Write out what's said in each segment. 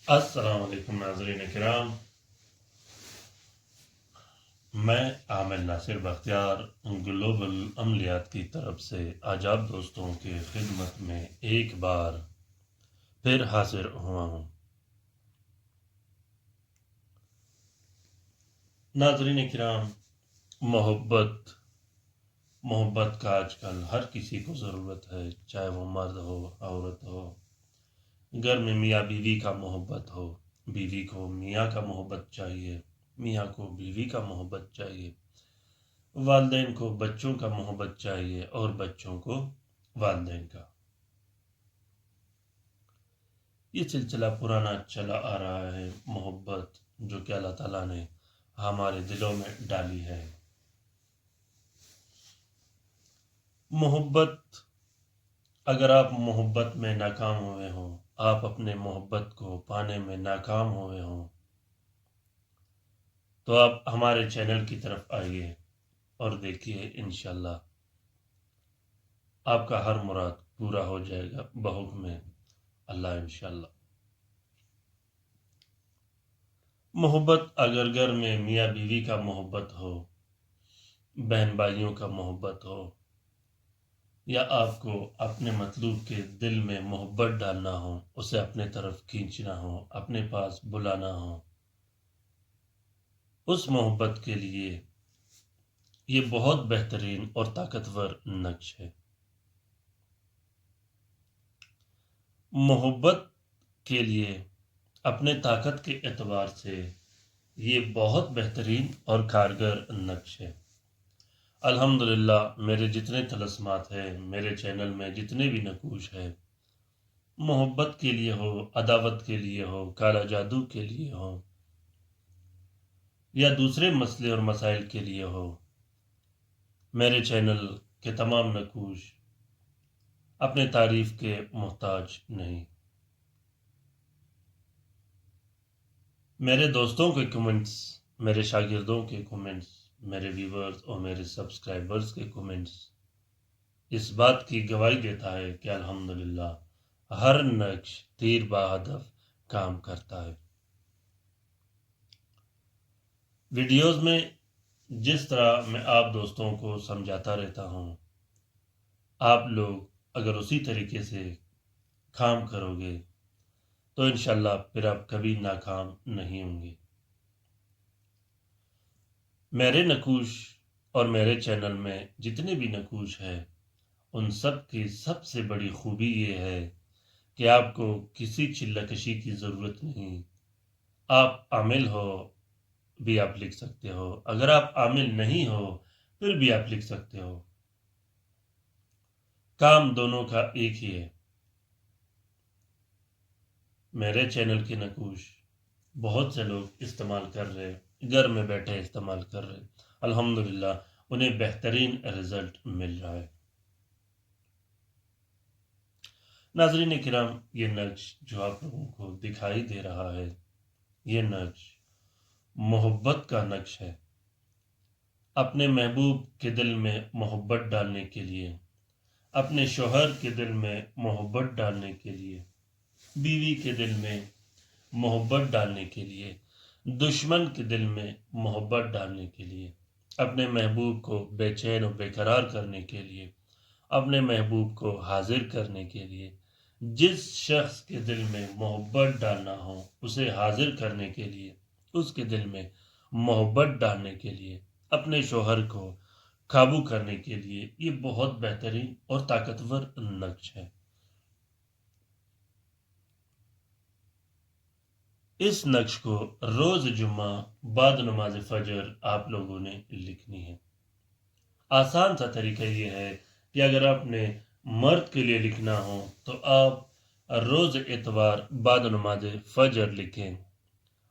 السلام علیکم ناظرین کرام، میں عامر ناصر بختیار گلوبل عملیات کی طرف سے آج آپ دوستوں کی خدمت میں ایک بار پھر حاضر ہوا ہوں۔ ناظرین کرام، محبت کا آج کل ہر کسی کو ضرورت ہے، چاہے وہ مرد ہو عورت ہو، گھر میں میاں بیوی کا محبت ہو، بیوی کو میاں کا محبت چاہیے، میاں کو بیوی کا محبت چاہیے، والدین کو بچوں کا محبت چاہیے اور بچوں کو والدین کا۔ یہ سلسلہ پرانا چلا آ رہا ہے، محبت جو کہ اللہ تعالیٰ نے ہمارے دلوں میں ڈالی ہے۔ محبت، اگر آپ محبت میں ناکام ہوئے ہوں، آپ اپنے محبت کو پانے میں ناکام ہوئے ہوں، تو آپ ہمارے چینل کی طرف آئیے اور دیکھیے، انشاءاللہ آپ کا ہر مراد پورا ہو جائے گا بحکم اللہ انشاءاللہ۔ محبت، اگر گھر میں میاں بیوی کا محبت ہو، بہن بھائیوں کا محبت ہو، یا آپ کو اپنے مطلوب کے دل میں محبت ڈالنا ہو، اسے اپنے طرف کھینچنا ہو، اپنے پاس بلانا ہو، اس محبت کے لیے یہ بہت بہترین اور طاقتور نقش ہے۔ محبت کے لیے اپنے طاقت کے اعتبار سے یہ بہت بہترین اور کارگر نقش ہے۔ الحمدللہ میرے جتنے طلسمات ہیں، میرے چینل میں جتنے بھی نقوش ہیں، محبت کے لیے ہو، عداوت کے لیے ہو، کالا جادو کے لیے ہو، یا دوسرے مسئلے اور مسائل کے لیے ہو، میرے چینل کے تمام نقوش اپنے تعریف کے محتاج نہیں۔ میرے دوستوں کے کمنٹس، میرے شاگردوں کے کمنٹس، میرے ویورز اور میرے سبسکرائبرز کے کمنٹس اس بات کی گواہی دیتا ہے کہ الحمدللہ ہر نقش تیر بہدف کام کرتا ہے۔ ویڈیوز میں جس طرح میں آپ دوستوں کو سمجھاتا رہتا ہوں، آپ لوگ اگر اسی طریقے سے کام کرو گے تو انشاءاللہ پھر آپ کبھی ناکام نہیں ہوں گے۔ میرے نقوش اور میرے چینل میں جتنے بھی نقوش ہیں، ان سب کی سب سے بڑی خوبی یہ ہے کہ آپ کو کسی چلہ کشی کی ضرورت نہیں۔ آپ عامل ہو بھی آپ لکھ سکتے ہو، اگر آپ عامل نہیں ہو پھر بھی آپ لکھ سکتے ہو، کام دونوں کا ایک ہی ہے۔ میرے چینل کے نقوش بہت سے لوگ استعمال کر رہے، گھر میں بیٹھے استعمال کر رہے، الحمدللہ انہیں بہترین رزلٹ مل رہا ہے۔ ناظرین کرام، یہ نقش جو آپ لوگوں کو دکھائی دے رہا ہے، یہ نقش محبت کا نقش ہے۔ اپنے محبوب کے دل میں محبت ڈالنے کے لیے، اپنے شوہر کے دل میں محبت ڈالنے کے لیے، بیوی کے دل میں محبت ڈالنے کے لیے، دشمن کے دل میں محبت ڈالنے کے لیے، اپنے محبوب کو بے چین و بے قرار کرنے کے لیے، اپنے محبوب کو حاضر کرنے کے لیے، جس شخص کے دل میں محبت ڈالنا ہو اسے حاضر کرنے کے لیے، اس کے دل میں محبت ڈالنے کے لیے، اپنے شوہر کو قابو کرنے کے لیے یہ بہت بہترین اور طاقتور نقش ہے۔ اس نقش کو روز جمعہ بعد نماز فجر آپ لوگوں نے لکھنی ہے۔ آسان سا طریقہ یہ ہے کہ اگر آپ نے مرد کے لیے لکھنا ہو تو آپ روز اتوار بعد نماز فجر لکھیں،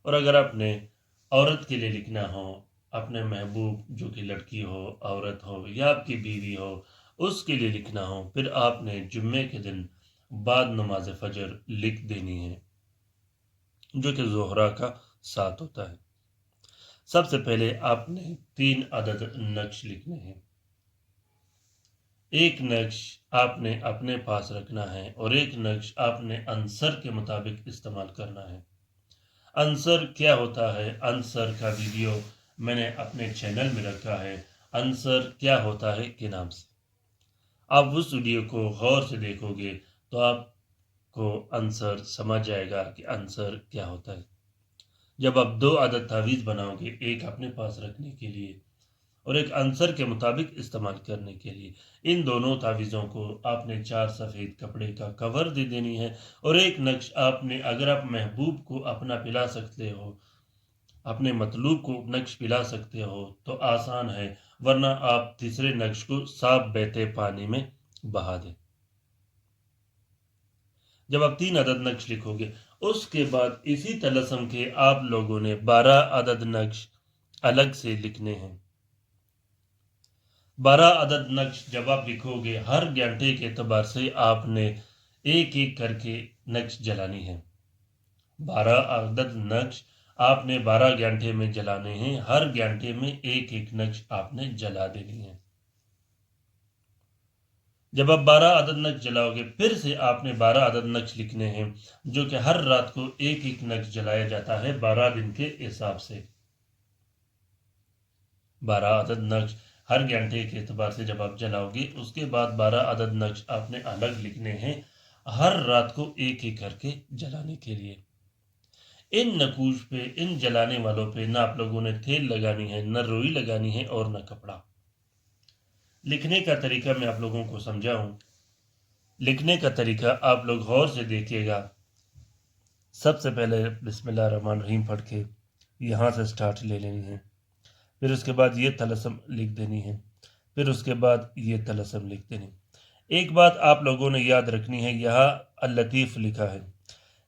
اور اگر آپ نے عورت کے لیے لکھنا ہو، اپنے محبوب جو کہ لڑکی ہو، عورت ہو یا آپ کی بیوی ہو، اس کے لیے لکھنا ہو، پھر آپ نے جمعے کے دن بعد نماز فجر لکھ دینی ہے، جو کہ زہرہ کا ساتھ ہوتا ہے۔ سب سے پہلے آپ نے 3 عدد نقش لکھنے ہیں۔ ایک نقش آپ نے اپنے پاس رکھنا ہے اور ایک نقش آپ نے عنصر کے مطابق استعمال کرنا ہے۔ आंसर क्या होता है, आंसर का वीडियो मैंने अपने चैनल में रखा है, आंसर क्या होता है के नाम से। आप उस वीडियो को गौर से देखोगे तो आपको आंसर समझ जाएगा कि आंसर क्या होता है। जब आप 2 आदत तावीज़ बनाओगे, एक अपने पास रखने के लिए और एक आंसर के मुताबिक इस्तेमाल करने के लिए, इन दोनों तावीज़ों को आपने 4 सफ़ेद कपड़े का कवर दे देनी है और एक नक्श आपने, अगर आप महबूब को अपना पिला सकते हो, अपने मतलूब को नक्श पिला सकते हो तो आसान है, वरना आप तीसरे नक्श को साफ बहते पानी में बहा दें। जब आप 3 अदद नक्श लिखोगे, उसके बाद इसी तलस्सुम के आप लोगों ने 12 अदद नक्श अलग से लिखने हैं। 12 अदद नक्श जब आप लिखोगे, हर घंटे के एतबार से आपने एक एक करके नक्श जलानी है। 12 अदद नक्श आपने 12 घंटे में जलाने हैं, हर घंटे में एक एक नक्श आपने जला देनी है। जब आप 12 अदद नक्श जलाओगे, फिर से आपने 12 अदद नक्श लिखने हैं, जो कि हर रात को एक एक नक्श जलाया जाता है 12 दिन के हिसाब से। 12 अदद नक्श हर घंटे के एतबार से जब आप जलाओगे, उसके बाद 12 अदद नक्श आपने अलग लिखने हैं, हर रात को एक एक करके जलाने के लिए। इन नकूश पे, इन जलाने वालों पे ना आप लोगों ने तेल लगानी है, न रुई लगानी है और न कपड़ा। लिखने का तरीका मैं आप लोगों को समझाऊं। लिखने का तरीका आप लोग गौर से देखिएगा। सबसे पहले बिस्मिल्लाहिर्रहमानिर्रहीम पढ़ के यहाँ से स्टार्ट ले लेनी है, फिर उसके बाद ये तलस्सुम लिख देनी है, फिर उसके बाद ये तलस्सुम लिख देनी। एक बात आप लोगों ने याद रखनी है, यहाँ अल लतीफ़ लिखा है,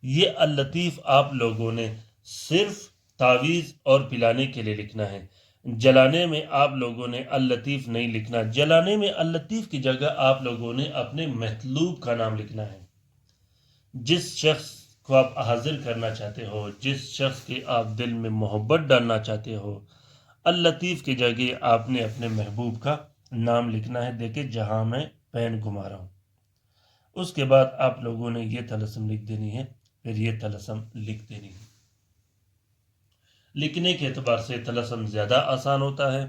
ये अल लतीफ़ आप लोगों ने सिर्फ तावीज़ और पिलाने के लिए लिखना है। जलाने में आप लोगों ने अल लतीफ़ नहीं लिखना। जलाने में अल लतीफ़ की जगह आप लोगों ने अपने महलूब का नाम लिखना है। जिस शख्स को आप हाजिर करना चाहते हो, जिस शख्स के आप दिल में मोहब्बत डालना चाहते हो, अल लतीफ़ की जगह आपने अपने महबूब का नाम लिखना है। देखिए जहां मैं पेन घुमा रहा हूँ, उसके बाद आप लोगों ने ये तलस्सुम लिख देनी है, फिर ये तलस्सुम लिख देनी है। लिखने के एतबार से तलस्सुम ज़्यादा आसान होता है।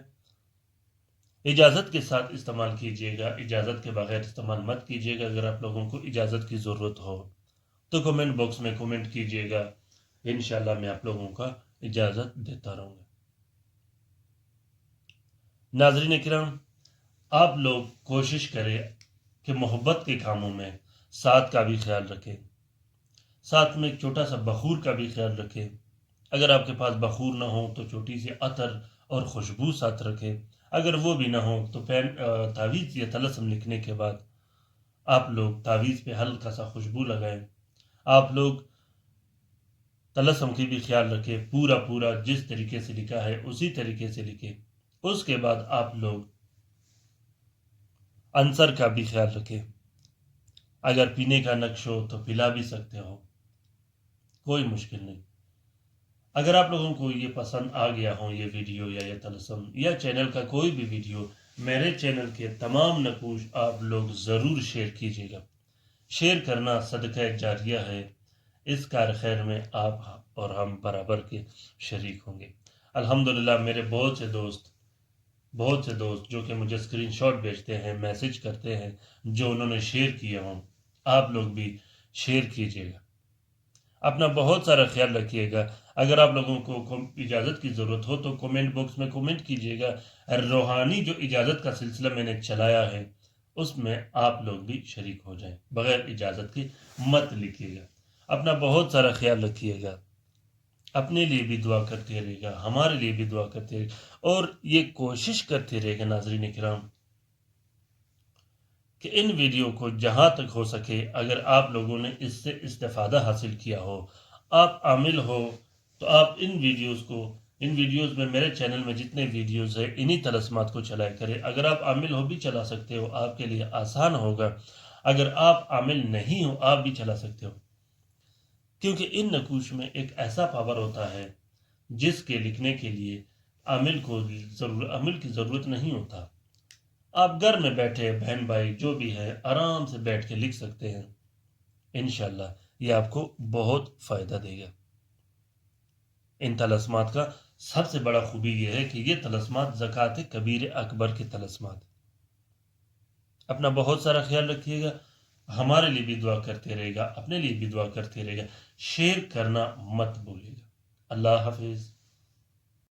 इजाज़त के साथ इस्तेमाल कीजिएगा, इजाज़त के बगैर इस्तेमाल मत कीजिएगा। अगर आप लोगों को इजाज़त की ज़रूरत हो तो कमेंट बॉक्स में कमेंट कीजिएगा, इंशाल्लाह मैं आप लोगों का इजाज़त देता रहूँगा। नाज़रीन किराम, आप लोग कोशिश करें कि मोहब्बत के कामों में साथ का भी ख्याल रखें, साथ में एक छोटा सा बखूर का भी ख्याल रखें। अगर आपके पास बखूर ना हो तो छोटी सी अतर और खुशबू साथ रखें। अगर वो भी ना हो तो तावीज़ या तलस्सुम लिखने के बाद आप लोग तावीज़ पे हल्का सा खुशबू लगाएं। आप लोग तलस्सुम की भी ख्याल रखें, पूरा पूरा जिस तरीके से लिखा है उसी तरीके से लिखें। उसके बाद आप लोग आंसर का भी ख्याल रखें। अगर पीने का नक्श हो तो पिला भी सकते हो, कोई मुश्किल नहीं। अगर आप लोगों को ये पसंद आ गया हो, ये वीडियो या ये तलस्सुम या चैनल का कोई भी वीडियो, मेरे चैनल के तमाम नकूश आप लोग ज़रूर शेयर कीजिएगा। शेयर करना सदका जारिया है। इस कार खैर में आप और हम बराबर के शरीक होंगे। अल्हम्दुलिल्लाह मेरे बहुत से दोस्त जो कि मुझे स्क्रीनशॉट भेजते हैं, मैसेज करते हैं, जो उन्होंने शेयर किए हों, आप लोग भी शेयर कीजिएगा। अपना बहुत सारा ख्याल रखिएगा। अगर आप लोगों को इजाज़त की ज़रूरत हो तो कमेंट बॉक्स में कमेंट कीजिएगा। रूहानी जो इजाज़त का सिलसिला मैंने चलाया है, उसमें आप लोग भी शरीक हो जाएं। बगैर इजाज़त के मत लिखिएगा। अपना बहुत सारा ख्याल रखिएगा। अपने लिए भी दुआ करते रहिएगा, हमारे लिए भी दुआ करते रहिएगा और ये कोशिश करते रहिएगा नाज़रीन किराम कि इन वीडियो को जहाँ तक हो सके, अगर आप लोगों ने इससे इस्तेफ़ादा हासिल किया हो, आप आमिल हो, तो आप इन वीडियोज़ में मेरे चैनल में जितने वीडियोज़ हैं, इन्हीं तलस्मात को चलाया करें। अगर आप आमिल हो भी चला सकते हो, आपके लिए आसान होगा। अगर आप आमिल नहीं हो, आप भी चला सकते हो, क्योंकि इन नकूश में एक ऐसा पावर होता है जिसके लिखने के लिए आमिल की ज़रूरत नहीं होता। आप घर में बैठे बहन भाई जो भी है आराम से बैठ के लिख सकते हैं। इंशाल्लाह ये आपको बहुत फ़ायदा देगा। ان طلسمات کا سب سے بڑا خوبی یہ ہے کہ یہ طلسمات زکوٰۃ کبیر اکبر کے طلسمات. اپنا بہت سارا خیال رکھیے گا، ہمارے لیے بھی دعا کرتے رہے گا، اپنے لیے بھی دعا کرتے رہے گا، شیئر کرنا مت بھولے گا. اللہ حافظ.